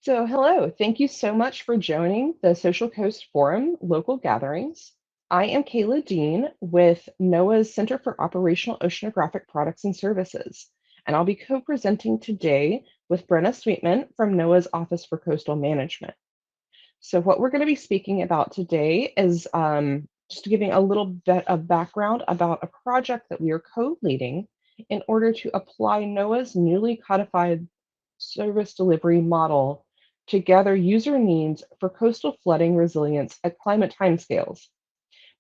Hello. Thank you so much for joining the Social Coast Forum local gatherings. I am Kayla Dean with NOAA's Center for Operational Oceanographic Products and Services, and I'll be co-presenting today with Brenna Sweetman from NOAA's Office for Coastal Management. So what we're going to be speaking about today is just giving a little bit of background about a project that we are co-leading in order to apply NOAA's newly codified service delivery model to gather user needs for coastal flooding resilience at climate timescales.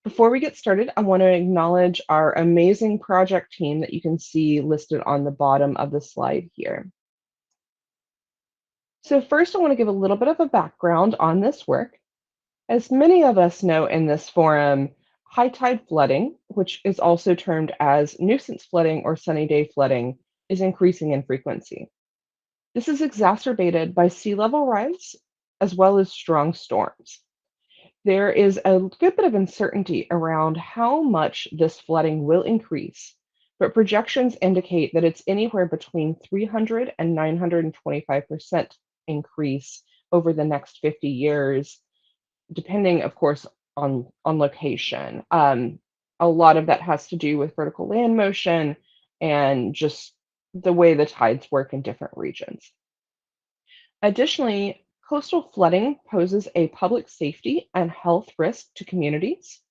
Before we get started, I want to acknowledge our amazing project team that you can see listed on the bottom of the slide here. So first, I want to give a little bit of a background on this work. As many of us know in this forum, high tide flooding, which is also termed as nuisance flooding or sunny day flooding, is increasing in frequency. This is exacerbated by sea level rise as well as strong storms. There is a good bit of uncertainty around how much this flooding will increase, but projections indicate that it's anywhere between 300 and 925% increase over the next 50 years, depending, of course, on location. A lot of that has to do with vertical land motion and just the way the tides work in different regions. Additionally, coastal flooding poses a public safety and health risk to communities.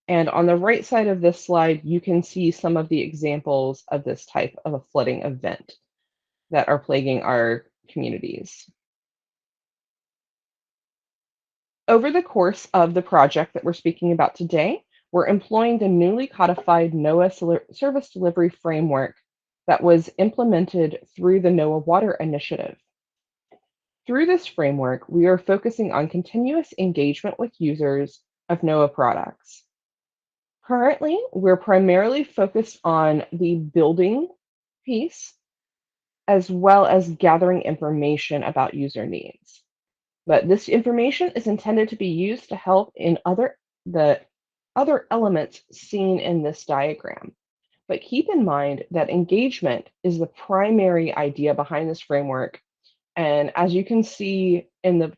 And on the right side of this slide, you can see some of the examples of this type of a flooding event that are plaguing our communities. Over the course of the project that we're speaking about today, we're employing the newly codified NOAA Service Delivery Framework that was implemented through the NOAA Water Initiative. Through this framework, we are focusing on continuous engagement with users of NOAA products. Currently, we're primarily focused on the building piece, as well as gathering information about user needs. But this information is intended to be used to help in the other elements seen in this diagram. But keep in mind that engagement is the primary idea behind this framework. And as you can see in the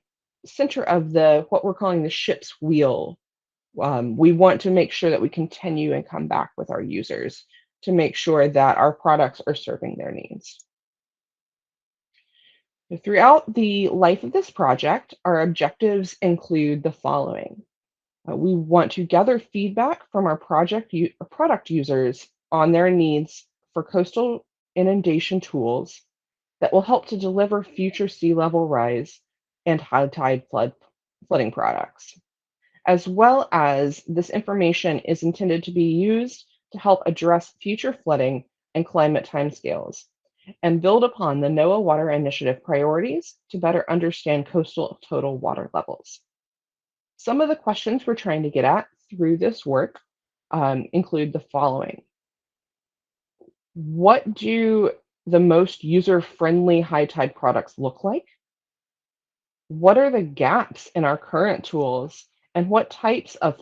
center of what we're calling the ship's wheel, we want to make sure that we continue and come back with our users to make sure that our products are serving their needs. Throughout the life of this project, our objectives include the following. We want to gather feedback from our product users on their needs for coastal inundation tools that will help to deliver future sea level rise and high tide flooding products, as well as this information is intended to be used to help address future flooding and climate timescales and build upon the NOAA Water Initiative priorities to better understand coastal total water levels. Some of the questions we're trying to get at through this work include the following. What do the most user-friendly high tide products look like? What are the gaps in our current tools? And what types of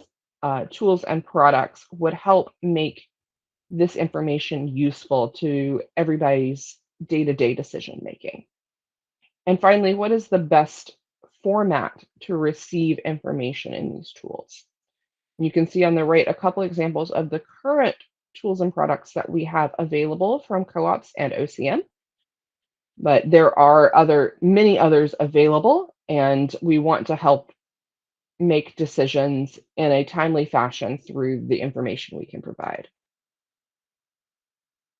tools and products would help make this information useful to everybody's day-to-day decision making? And finally, what is the best format to receive information in these tools? You can see on the right a couple examples of the current tools and products that we have available from co-ops and OCM, but there are many others available, and we want to help make decisions in a timely fashion through the information we can provide.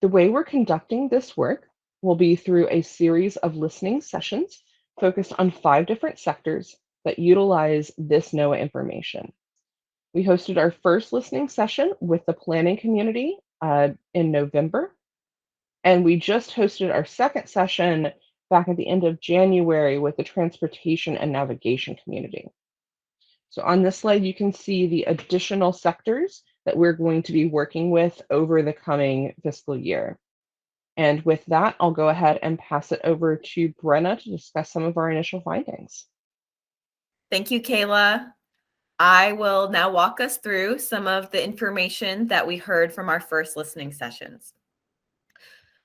The way we're conducting this work will be through a series of listening sessions focused on 5 different sectors that utilize this NOAA information. We hosted our first listening session with the planning community in November, and we just hosted our second session back at the end of January with the transportation and navigation community. So on this slide, you can see the additional sectors that we're going to be working with over the coming fiscal year. And with that, I'll go ahead and pass it over to Brenna to discuss some of our initial findings. Thank you, Kayla. I will now walk us through some of the information that we heard from our first listening sessions.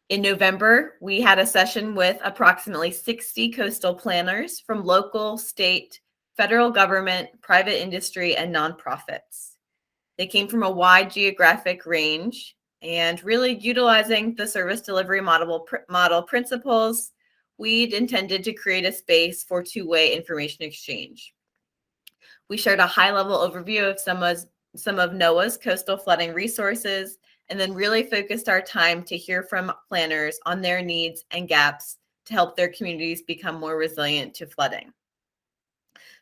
In November, we had a session with approximately 60 coastal planners from local, state, federal government, private industry, and nonprofits. They came from a wide geographic range and really utilizing the service delivery model principles, we'd intended to create a space for two-way information exchange. We shared a high-level overview of some of NOAA's coastal flooding resources, and then really focused our time to hear from planners on their needs and gaps to help their communities become more resilient to flooding.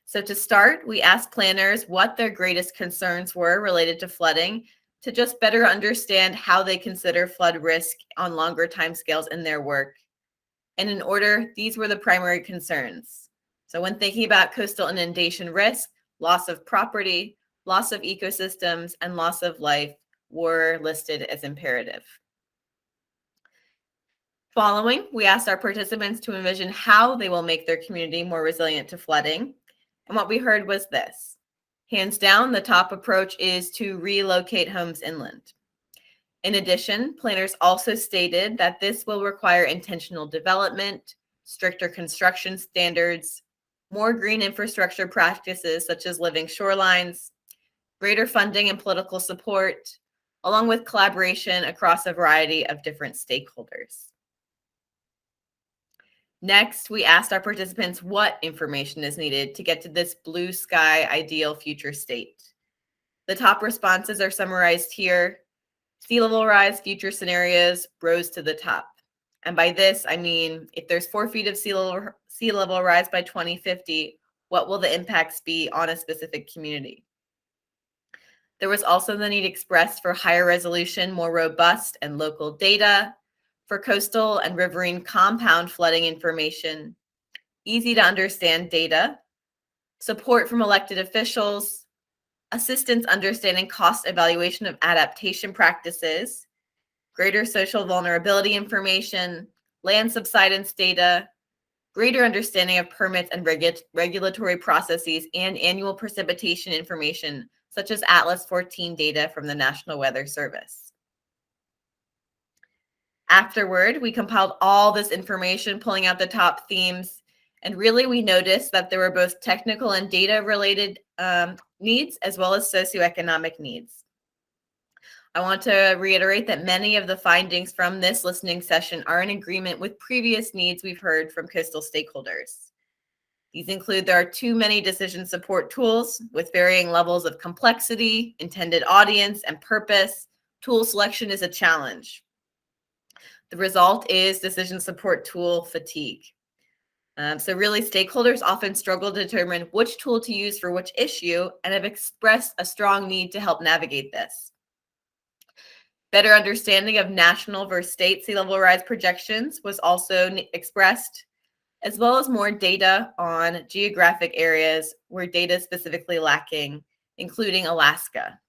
So to start, we asked planners what their greatest concerns were related to flooding to just better understand how they consider flood risk on longer timescales in their work. And in order, these were the primary concerns. So when thinking about coastal inundation risk, loss of property, loss of ecosystems, and loss of life were listed as imperative. Following, we asked our participants to envision how they will make their community more resilient to flooding. And what we heard was this. Hands down, the top approach is to relocate homes inland. In addition, planners also stated that this will require intentional development, stricter construction standards, more green infrastructure practices such as living shorelines, greater funding and political support, along with collaboration across a variety of different stakeholders. Next, we asked our participants what information is needed to get to this blue sky ideal future state. The top responses are summarized here. Sea level rise future scenarios rose to the top. And by this, I mean, if there's 4 feet of sea level rise by 2050, what will the impacts be on a specific community? There was also the need expressed for higher resolution, more robust and local data, for coastal and riverine compound flooding information, easy to understand data, support from elected officials, assistance understanding cost evaluation of adaptation practices, greater social vulnerability information, land subsidence data, greater understanding of permits and regulatory processes, and annual precipitation information, such as Atlas 14 data from the National Weather Service. Afterward, we compiled all this information, pulling out the top themes, and really we noticed that there were both technical and data-related needs as well as socioeconomic needs. I want to reiterate that many of the findings from this listening session are in agreement with previous needs we've heard from coastal stakeholders. These include there are too many decision support tools with varying levels of complexity, intended audience, and purpose. Tool selection is a challenge. The result is decision support tool fatigue. So really, stakeholders often struggle to determine which tool to use for which issue and have expressed a strong need to help navigate this. Better understanding of national versus state sea level rise projections was also expressed, as well as more data on geographic areas where data is specifically lacking, including Alaska.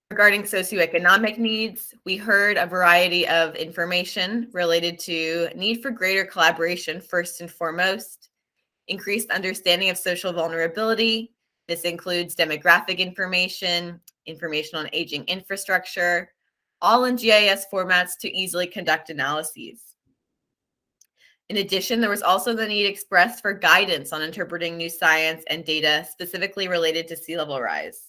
Regarding socioeconomic needs, we heard a variety of information related to need for greater collaboration first and foremost, increased understanding of social vulnerability. This includes demographic information, information on aging infrastructure, all in GIS formats to easily conduct analyses. In addition, there was also the need expressed for guidance on interpreting new science and data specifically related to sea level rise.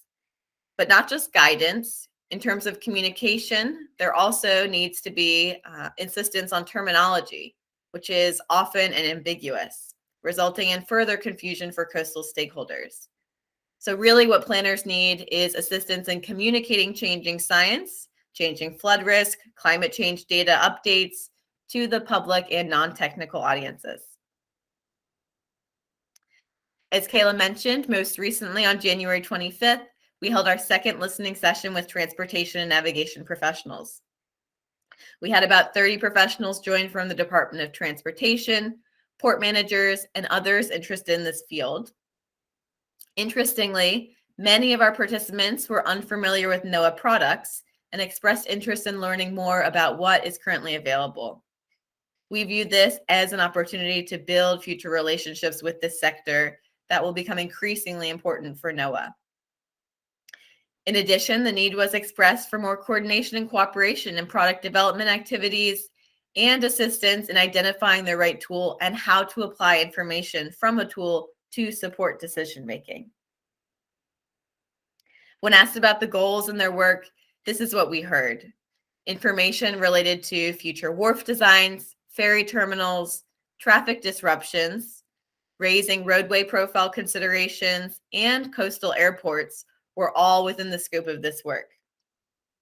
But not just guidance. In terms of communication, there also needs to be insistence on terminology, which is often ambiguous, resulting in further confusion for coastal stakeholders. So really what planners need is assistance in communicating changing science, changing flood risk, climate change data updates to the public and non-technical audiences. As Kayla mentioned, most recently on January 25th, we held our second listening session with transportation and navigation professionals. We had about 30 professionals join from the Department of Transportation, port managers, and others interested in this field. Interestingly, many of our participants were unfamiliar with NOAA products and expressed interest in learning more about what is currently available. We view this as an opportunity to build future relationships with this sector that will become increasingly important for NOAA. In addition, the need was expressed for more coordination and cooperation in product development activities and assistance in identifying the right tool and how to apply information from a tool to support decision making. When asked about the goals in their work, this is what we heard. Information related to future wharf designs, ferry terminals, traffic disruptions, raising roadway profile considerations, and coastal airports were all within the scope of this work.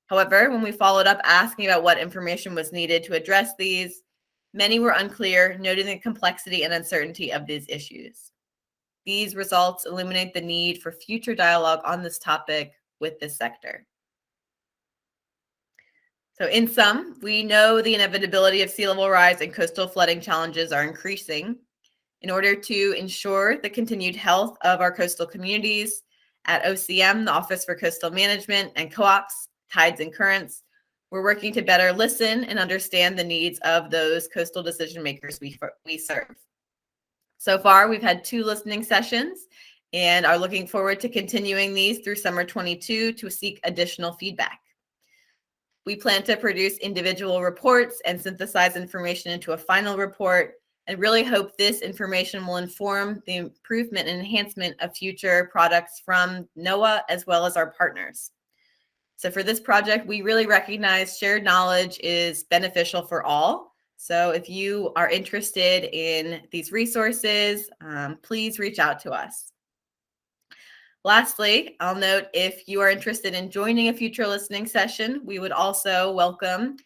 However, when we followed up asking about what information was needed to address these, many were unclear, noting the complexity and uncertainty of these issues. These results illuminate the need for future dialogue on this topic with this sector. So in sum, we know the inevitability of sea level rise and coastal flooding challenges are increasing. In order to ensure the continued health of our coastal communities, at OCM, the Office for Coastal Management, and co-ops, Tides and Currents, we're working to better listen and understand the needs of those coastal decision makers we serve. So far, we've had 2 listening sessions and are looking forward to continuing these through summer 22 to seek additional feedback. We plan to produce individual reports and synthesize information into a final report, and really hope this information will inform the improvement and enhancement of future products from NOAA as well as our partners. So for this project, we really recognize shared knowledge is beneficial for all. So if you are interested in these resources, please reach out to us. Lastly, I'll note if you are interested in joining a future listening session, we would also welcome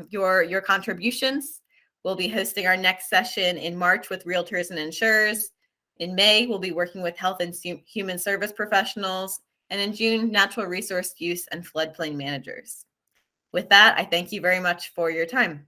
your contributions. We'll be hosting our next session in March with realtors and insurers. In May, we'll be working with health and human service professionals. And in June, natural resource use and floodplain managers. With that, I thank you very much for your time.